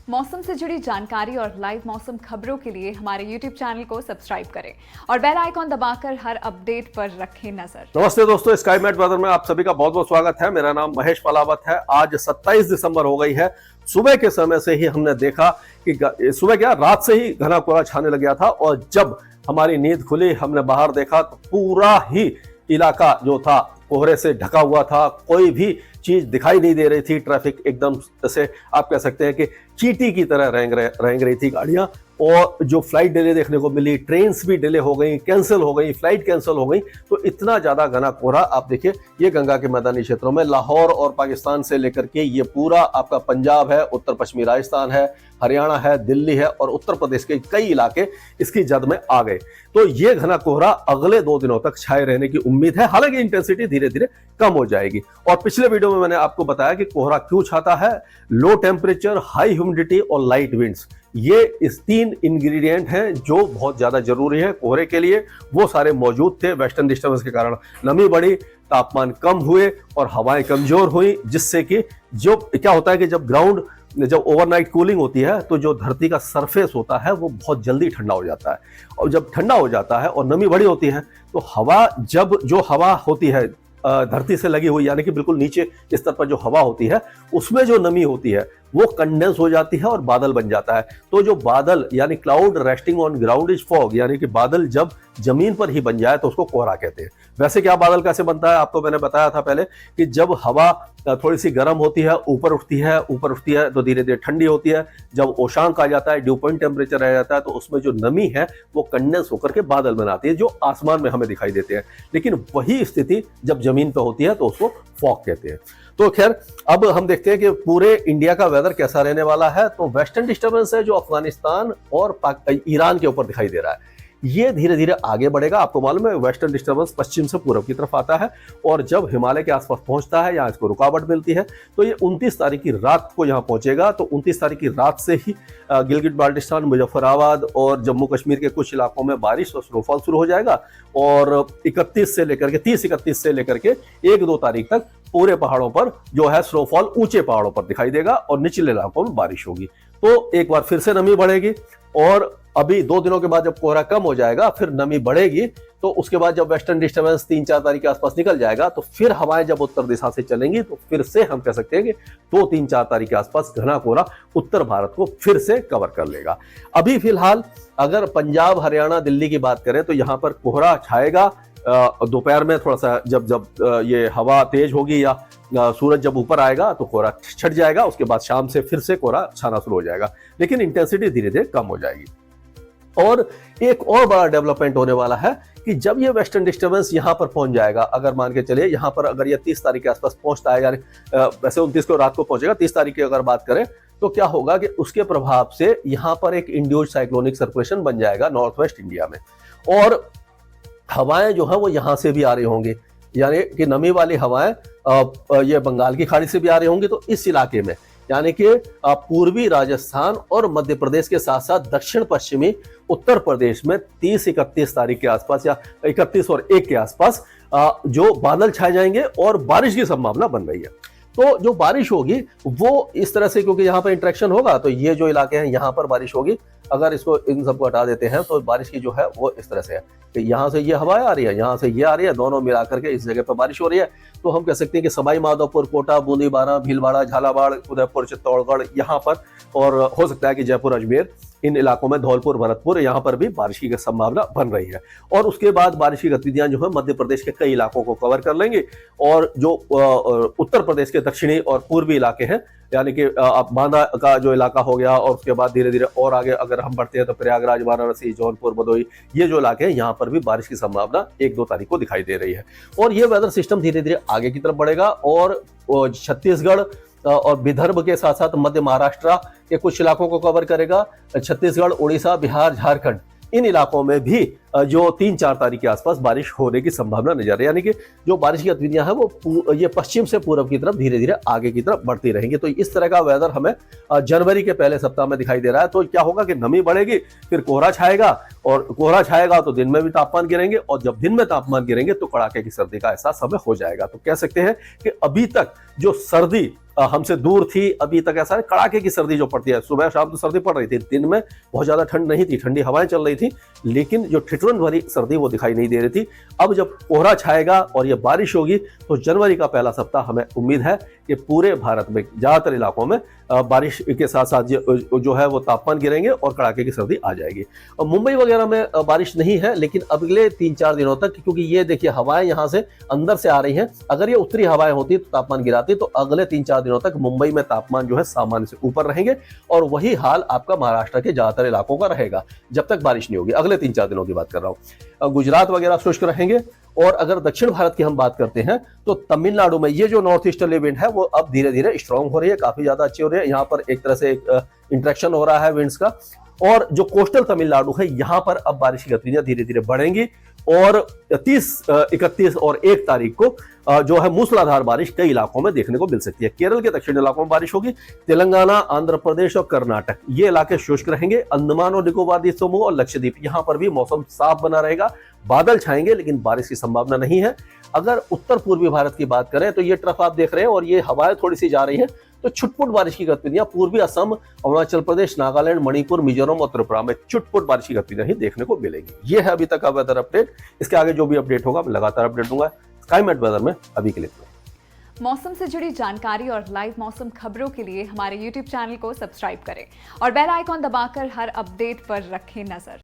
मौसम से जुड़ी जानकारी और लाइव मौसम खबरों के लिए हमारे YouTube चैनल को सब्सक्राइब करें और बेल आइकॉन दबाकर हर अपडेट पर रखें नजर। नमस्ते दोस्तों, स्काई मैट वेदर में आप सभी का बहुत बहुत स्वागत है। मेरा नाम महेश पलावत है। आज 27 दिसंबर हो गई है। सुबह के समय से ही हमने देखा कि सुबह क्या रात से ही घना कोहरा छाने लग गया था और जब हमारी नींद खुली हमने बाहर देखा तो पूरा ही इलाका जो था कोहरे से ढका हुआ था। कोई भी चीज दिखाई नहीं दे रही थी। ट्रैफिक एकदम जैसे आप कह सकते हैं कि चींटी की तरह रेंग रही थी गाड़ियां। और जो फ्लाइट डिले देखने को मिली, ट्रेन्स भी डिले हो गई, कैंसिल हो गई, फ्लाइट कैंसिल हो गई। तो इतना ज्यादा घना कोहरा आप देखिए, ये गंगा के मैदानी क्षेत्रों में लाहौर और पाकिस्तान से लेकर के ये पूरा आपका पंजाब है, उत्तर पश्चिमी राजस्थान है, हरियाणा है, दिल्ली है और उत्तर प्रदेश के कई इलाके इसकी जद में आ गए। तो ये घना कोहरा अगले 2 दिनों तक छाए रहने की उम्मीद है। हालांकि इंटेंसिटी धीरे धीरे कम हो जाएगी। और पिछले वीडियो में मैंने आपको बताया कि कोहरा क्यों छाता है। लो टेम्परेचर, हाई ह्यूमिडिटी और लाइट विंड्स, ये इस 3 इंग्रेडिएंट हैं जो बहुत ज्यादा जरूरी है कोहरे के लिए। वो सारे मौजूद थे। वेस्टर्न डिस्टर्बेंस के कारण नमी बढ़ी, तापमान कम हुए और हवाएं कमजोर हुई, जिससे कि जो क्या होता है कि जब ओवरनाइट कूलिंग होती है तो जो धरती का सरफेस होता है वो बहुत जल्दी ठंडा हो जाता है। और जब ठंडा हो जाता है और नमी बड़ी होती है तो हवा, जब जो हवा होती है धरती से लगी हुई, यानी कि बिल्कुल नीचे स्तर पर जो हवा होती है उसमें जो नमी होती है वो कंडेंस हो जाती है और बादल बन जाता है। तो जो बादल यानी cloud resting on ground is fog, यानी कि बादल जब जमीन पर ही बन जाए तो उसको कोहरा कहते हैं। वैसे क्या बादल कैसे बनता है आपको मैंने बताया था पहले कि जब हवा थोड़ी सी गर्म होती है, ऊपर उठती है तो धीरे धीरे ठंडी होती है। जब ओशांक आ जाता है, ड्यू पॉइंट टेम्परेचर रह जाता है, तो उसमें जो नमी है वो कंडेंस होकर के बादल बनाती है जो आसमान में हमें दिखाई देते हैं। लेकिन वही स्थिति जब जमीन पर होती है तो उसको फॉग कहते हैं। तो खैर अब हम देखते हैं कि पूरे इंडिया का वेदर कैसा रहने वाला है। तो वेस्टर्न डिस्टर्बेंस है जो अफगानिस्तान और ईरान के ऊपर दिखाई दे रहा है, ये धीरे धीरे आगे बढ़ेगा। आपको मालूम है वेस्टर्न डिस्टर्बेंस पश्चिम से पूर्व की तरफ आता है और जब हिमालय के आसपास पहुंचता है या इसको रुकावट मिलती है तो ये 29 तारीख की रात को यहाँ पहुंचेगा। तो 29 तारीख की रात से ही गिलगित बाल्टिस्तान, मुजफ्फराबाद और जम्मू कश्मीर के कुछ इलाकों में बारिश और स्नोफॉल शुरू हो जाएगा। और 31 से लेकर के 30-31 से लेकर के 1-2 तारीख तक पूरे पहाड़ों पर जो है स्नोफॉल ऊंचे पहाड़ों पर दिखाई देगा और निचले इलाकों में बारिश होगी। तो एक बार फिर से नमी बढ़ेगी और अभी 2 दिनों के बाद जब कोहरा कम हो जाएगा फिर नमी बढ़ेगी। तो उसके बाद जब वेस्टर्न डिस्टर्बेंस 3-4 तारीख के आसपास निकल जाएगा तो फिर हवाएं जब उत्तर दिशा से चलेंगी तो फिर से हम कह सकते हैं कि 2-3-4 तारीख के आसपास घना कोहरा उत्तर भारत को फिर से कवर कर लेगा। अभी फिलहाल अगर पंजाब, हरियाणा, दिल्ली की बात करें तो यहाँ पर कोहरा छाएगा दोपहर में। थोड़ा सा जब ये हवा तेज होगी या सूरज जब ऊपर आएगा तो कोहरा छट जाएगा। उसके बाद शाम से फिर से कोहरा छाना शुरू हो जाएगा, लेकिन इंटेंसिटी धीरे धीरे कम हो जाएगी। और एक और बड़ा डेवलपमेंट होने वाला है कि जब ये वेस्टर्न डिस्टर्बेंस यहाँ पर पहुंच जाएगा, अगर मान के चलिए यहाँ पर अगर ये 30 तारीख के आसपास पहुंचता है, यानी वैसे 29 को रात को पहुंचेगा, 30 तारीख की अगर बात करें तो क्या होगा कि उसके प्रभाव से यहाँ पर एक इंड्यूस्ड साइक्लोनिक सर्कुलेशन बन जाएगा नॉर्थ वेस्ट इंडिया में। और हवाएं जो है वो यहाँ से भी आ रही होंगी, यानी कि नमी वाली हवाएं ये बंगाल की खाड़ी से भी आ रही होंगी। तो इस इलाके में यानी कि पूर्वी राजस्थान और मध्य प्रदेश के साथ साथ दक्षिण पश्चिमी उत्तर प्रदेश में 30-31 तारीख के आसपास या 31 और 1 के आसपास जो बादल छाए जाएंगे और बारिश की संभावना बन रही है। तो जो बारिश होगी वो इस तरह से, क्योंकि यहाँ पर इंटरेक्शन होगा तो ये जो इलाके हैं यहाँ पर बारिश होगी। अगर इसको इन सबको हटा देते हैं तो बारिश की जो है वो इस तरह से है कि यहाँ से ये हवाएं आ रही है, यहाँ से ये आ रही है, दोनों मिलाकर के इस जगह पर बारिश हो रही है। तो हम कह सकते हैं कि सवाई माधोपुर, कोटा, बूंदीबारा, भीलवाड़ा, झालावाड़, उदयपुर, चित्तौड़गढ़ यहाँ पर, और हो सकता है कि जयपुर, अजमेर, इन इलाकों में धौलपुर, भरतपुर, यहाँ पर भी बारिश की संभावना बन रही है। और उसके बाद बारिश की गतिविधियां जो है मध्य प्रदेश के कई इलाकों को कवर कर लेंगे। और जो उत्तर प्रदेश के दक्षिणी और पूर्वी इलाके हैं, यानी कि बांदा का जो इलाका हो गया, और उसके बाद धीरे धीरे और आगे अगर हम बढ़ते हैं तो प्रयागराज, वाराणसी, जौनपुर, भदोही, ये जो इलाके हैं यहाँ पर भी बारिश की संभावना 1-2 तारीख को दिखाई दे रही है। और ये वेदर सिस्टम धीरे धीरे आगे की तरफ बढ़ेगा और छत्तीसगढ़ और विदर्भ के साथ साथ मध्य महाराष्ट्र के कुछ इलाकों को कवर करेगा। छत्तीसगढ़, उड़ीसा, बिहार, झारखंड, इन इलाकों में भी जो 3-4 तारीख के आसपास बारिश होने की संभावना नजर है। यानी कि जो बारिश की गतिविधियां हैं वो ये पश्चिम से पूर्व की तरफ धीरे धीरे आगे की तरफ बढ़ती रहेंगी। तो इस तरह का वेदर हमें जनवरी के पहले सप्ताह में दिखाई दे रहा है। तो क्या होगा कि नमी बढ़ेगी, फिर कोहरा छाएगा, और कोहरा छाएगा तो दिन में भी तापमान गिरेंगे, और जब दिन में तापमान गिरेंगे तो कड़ाके की सर्दी का एहसास हमें हो जाएगा। तो कह सकते हैं कि अभी तक जो सर्दी हमसे दूर थी, अभी तक ऐसा है कड़ाके की सर्दी जो पड़ती है, सुबह शाम तो सर्दी पड़ रही थी, दिन में बहुत ज्यादा ठंड नहीं थी, ठंडी हवाएं चल रही थी, लेकिन जो ठिठुरन भरी सर्दी वो दिखाई नहीं दे रही थी। अब जब कोहरा छाएगा और ये बारिश होगी तो जनवरी का पहला सप्ताह हमें उम्मीद है कि पूरे भारत में ज्यादातर इलाकों में बारिश के साथ साथ जो है वो तापमान गिरेंगे और कड़ाके की सर्दी आ जाएगी। और मुंबई वगैरह में बारिश नहीं है, लेकिन अगले 3-4 दिनों तक, क्योंकि ये देखिए हवाएं यहाँ से अंदर से आ रही हैं, अगर ये उत्तरी हवाएं होती तो तापमान गिराती, तो अगले 3-4 दिनों तक मुंबई में तापमान जो है सामान्य से ऊपर रहेंगे और वही हाल आपका महाराष्ट्र के ज्यादातर इलाकों का रहेगा जब तक बारिश नहीं होगी। अगले 3-4 दिनों की बात कर रहा हूँ। गुजरात वगैरह शुष्क रहेंगे। और अगर दक्षिण भारत की हम बात करते हैं तो तमिलनाडु में ये जो नॉर्थ ईस्टर्ली विंड है वो अब धीरे धीरे स्ट्रांग हो रही है, काफी ज्यादा अच्छी हो रही है। यहाँ पर एक तरह से इंटरेक्शन हो रहा है विंड्स का, और जो कोस्टल तमिलनाडु है यहाँ पर अब बारिश की गतिविधियां धीरे धीरे बढ़ेंगी और 30, 31 और 1 तारीख को जो है मूसलाधार बारिश कई इलाकों में देखने को मिल सकती है। केरल के दक्षिणी इलाकों में बारिश होगी। तेलंगाना, आंध्र प्रदेश और कर्नाटक ये इलाके शुष्क रहेंगे। अंडमान और निकोबार द्वीप समूह और लक्षद्वीप यहाँ पर भी मौसम साफ बना रहेगा, बादल छाएंगे लेकिन बारिश की संभावना नहीं है। अगर उत्तर पूर्वी भारत की बात करें तो ये ट्रफ आप देख रहे हैं और ये हवाएं थोड़ी सी जा रही हैं, तो छुटपुट बारिश की गतिविधियां पूर्वी असम, अरुणाचल प्रदेश, नागालैंड, मणिपुर, मिजोरम और त्रिपुरा में छुटपुट बारिश की गतिविधियां ही देखने को मिलेगी। ये है अभी तक का वेदर अपडेट। इसके आगे जो भी अपडेट होगा मैं लगातार अपडेट दूंगा स्काईमेट वेदर में। अभी के लिए मौसम से जुड़ी जानकारी और लाइव मौसम खबरों के लिए हमारे YouTube चैनल को सब्सक्राइब करें और बेल आइकॉन दबाकर हर अपडेट पर रखें नजर।